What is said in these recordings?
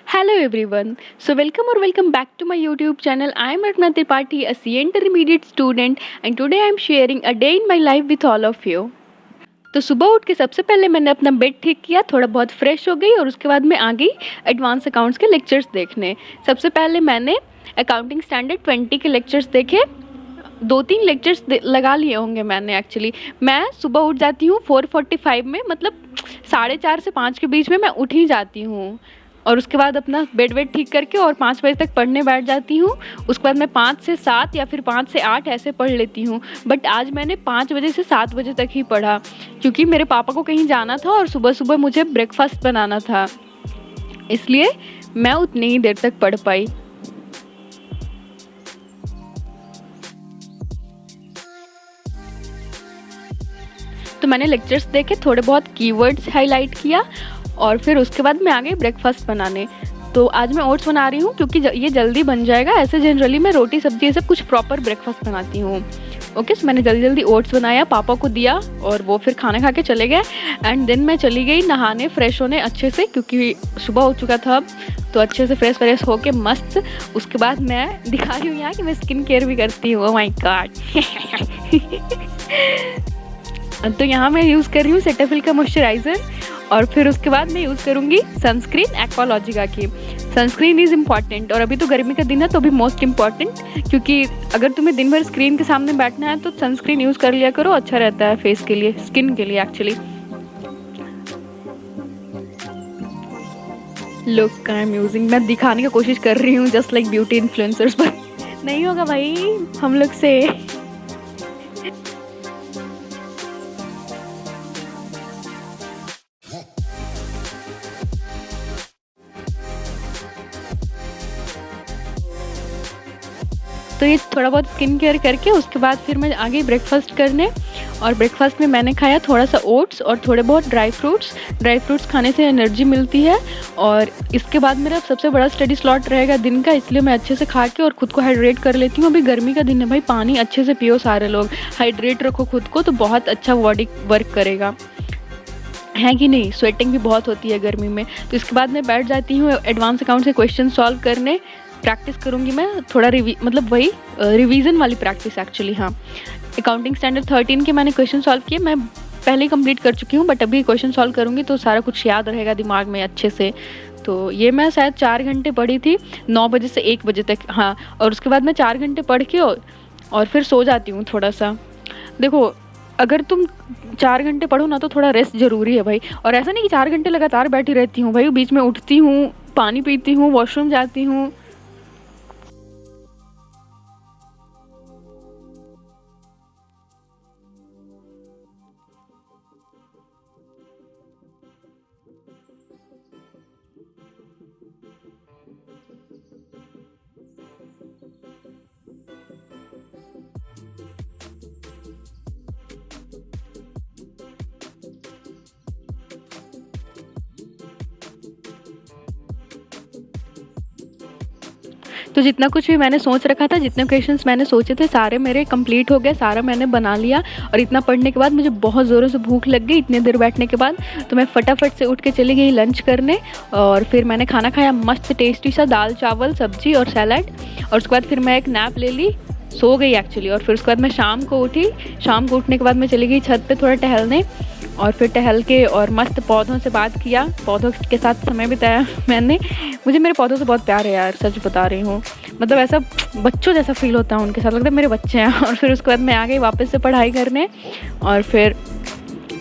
Hello everyone. So welcome back to my YouTube channel. I am Ratna Tripathi, a CA intermediate student, and today I am sharing a day in my life with all of you. तो सुबह उठ के सबसे पहले मैंने अपना bed ठीक किया, थोड़ा बहुत फ्रेश हो गई और उसके बाद मैं आ गई एडवांस अकाउंट्स के लेक्चर्स देखने। सबसे पहले मैंने अकाउंटिंग स्टैंडर्ड 20 के लेक्चर्स देखे। 2-3 लेक्चर्स लगा लिए होंगे मैंने एक्चुअली। मैं सुबह उठ जाती हूँ 4:45 में, मतलब 4:30 से 5 के बीच में मैं उठ ही जाती हूँ और उसके बाद अपना बेड वेड ठीक करके और 5 बजे तक पढ़ने बैठ जाती हूँ। उसके बाद मैं 5 से 7 या फिर 5 से 8 ऐसे पढ़ लेती हूँ। बट आज मैंने 5 बजे से 7 बजे तक ही पढ़ा क्योंकि मेरे पापा को कहीं जाना था और सुबह सुबह मुझे ब्रेकफास्ट बनाना था, इसलिए मैं उतनी ही देर तक पढ़ पाई। तो मैंने लेक्चर्स देखे, थोड़े बहुत कीवर्ड्स हाईलाइट किया और फिर उसके बाद मैं आ गई ब्रेकफास्ट बनाने। तो आज मैं ओट्स बना रही हूँ क्योंकि ये जल्दी बन जाएगा। ऐसे जनरली मैं रोटी सब्जी ये सब कुछ प्रॉपर ब्रेकफास्ट बनाती हूँ। ओके, सो मैंने जल्दी जल्दी ओट्स बनाया, पापा को दिया और वो फिर खाना खा के चले गए। एंड देन मैं चली गई नहाने, फ्रेश होने अच्छे से क्योंकि सुबह हो चुका था अब। तो अच्छे से फ्रेश होके मस्त। उसके बाद मैं दिखा रही हूँ यहाँ कि मैं स्किन केयर भी करती हूँ। Oh my God. तो यहाँ मैं यूज़ कर रही हूँ सेटाफिल का मॉइस्चराइज़र और फिर उसके बाद मैं यूज़ करूँगी सनस्क्रीन एक्वालॉजिका की। सनस्क्रीन इज़ इम्पॉर्टेंट और अभी तो गर्मी का दिन है तो भी मोस्ट इम्पॉर्टेंट, क्योंकि अगर तुम्हें दिन भर स्क्रीन के सामने बैठना है तो सनस्क्रीन यूज़ कर लिया करो, अच्छा रहता है फेस के लिए, स्किन के लिए actually. Look I am using, मैं दिखाने की कोशिश कर रही हूँ जस्ट लाइक ब्यूटी इन्फ्लुएंसर्स, पर नहीं होगा भाई हम लोग से। तो ये थोड़ा बहुत स्किन केयर करके उसके बाद फिर मैं आ गई ब्रेकफास्ट करने। और ब्रेकफास्ट में मैंने खाया थोड़ा सा ओट्स और थोड़े बहुत ड्राई फ्रूट्स खाने से एनर्जी मिलती है। और इसके बाद मेरा सबसे बड़ा स्टडी स्लॉट रहेगा दिन का, इसलिए मैं अच्छे से खा के और खुद को हाइड्रेट कर लेती हूँ। अभी गर्मी का दिन है भाई, पानी अच्छे से पियो, सारे लोग हाइड्रेट रखो खुद को, तो बहुत अच्छा बॉडी वर्क करेगा, है कि नहीं। स्वेटिंग भी बहुत होती है गर्मी में। तो इसके बाद मैं बैठ जाती हूँ एडवांस अकाउंट से क्वेश्चन सॉल्व करने। प्रैक्टिस करूँगी मैं थोड़ा मतलब वही रिवीजन वाली प्रैक्टिस एक्चुअली। हाँ, अकाउंटिंग स्टैंडर्ड 13 के मैंने क्वेश्चन सॉल्व किए, मैं पहले ही कंप्लीट कर चुकी हूँ, बट अभी क्वेश्चन सॉल्व करूँगी तो सारा कुछ याद रहेगा दिमाग में अच्छे से। तो ये मैं शायद 4 घंटे पढ़ी थी, 9 बजे से 1 बजे तक। हाँ, और उसके बाद मैं 4 घंटे पढ़ के और फिर सो जाती हूँ थोड़ा सा। देखो, अगर तुम 4 घंटे पढ़ो ना तो थोड़ा रेस्ट ज़रूरी है भाई। और ऐसा नहीं कि 4 घंटे लगातार बैठी रहती हूँ भाई, बीच में उठती हूँ, पानी पीती हूँ, वॉशरूम जाती हूँ। तो जितना कुछ भी मैंने सोच रखा था, जितने क्वेश्चंस मैंने सोचे थे, सारे मेरे कंप्लीट हो गए, सारा मैंने बना लिया। और इतना पढ़ने के बाद मुझे बहुत ज़ोरों से भूख लग गई इतने देर बैठने के बाद, तो मैं फटाफट से उठ के चली गई लंच करने। और फिर मैंने खाना खाया मस्त टेस्टी सा, दाल चावल सब्जी और सैलड। और उसके बाद फिर मैं एक नैप ले ली, सो गई एक्चुअली। और फिर उसके बाद मैं शाम को उठी, शाम को उठने के बाद मैं चली गई छत पे थोड़ा टहलने। और फिर टहल के और मस्त पौधों से बात किया, पौधों के साथ समय बिताया मैंने। मुझे मेरे पौधों से बहुत प्यार है यार, सच बता रही हूँ। मतलब ऐसा बच्चों जैसा फील होता है उनके साथ, लगता है मेरे बच्चे हैं। और फिर उसके बाद मैं आ गई वापस से पढ़ाई करने। और फिर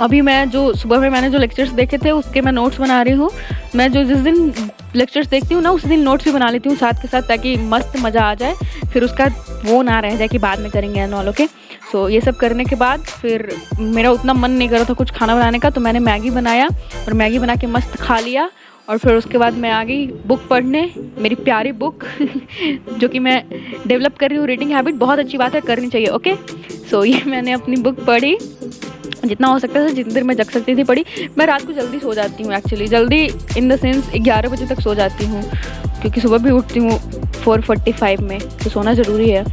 अभी मैं जो सुबह में मैंने जो लेक्चर्स देखे थे उसके मैं नोट्स बना रही हूँ। मैं जो जिस दिन लेक्चर्स देखती हूँ ना उस दिन नोट्स भी बना लेती हूँ साथ के साथ, ताकि मस्त मज़ा आ जाए, फिर उसका वो ना रह जाए कि बाद में करेंगे एंड ऑल। ओके, सो ये सब करने के बाद फिर मेरा उतना मन नहीं कर रहा था कुछ खाना बनाने का, तो मैंने मैगी बनाया और मैगी बना के मस्त खा लिया। और फिर उसके बाद मैं आ गई बुक पढ़ने, मेरी प्यारी बुक जो कि मैं डेवलप कर रही हूँ। रीडिंग हैबिट बहुत अच्छी बात है, करनी चाहिए। ओके, सो ये मैंने अपनी बुक पढ़ी, जितना हो सकता था, जितनी देर मैं जग सकती थी पढ़ी। मैं रात को जल्दी सो जाती हूँ एक्चुअली, जल्दी इन द सेंस 11 बजे तक सो जाती हूँ, क्योंकि सुबह भी उठती हूँ 4:45 में, तो सोना ज़रूरी है।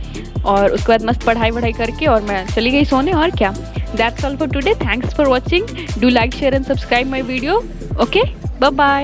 और उसके बाद मस्त पढ़ाई करके और मैं चली गई सोने। और क्या, that's all for today. Thanks for watching, do like share and subscribe my video. Okay, bye bye.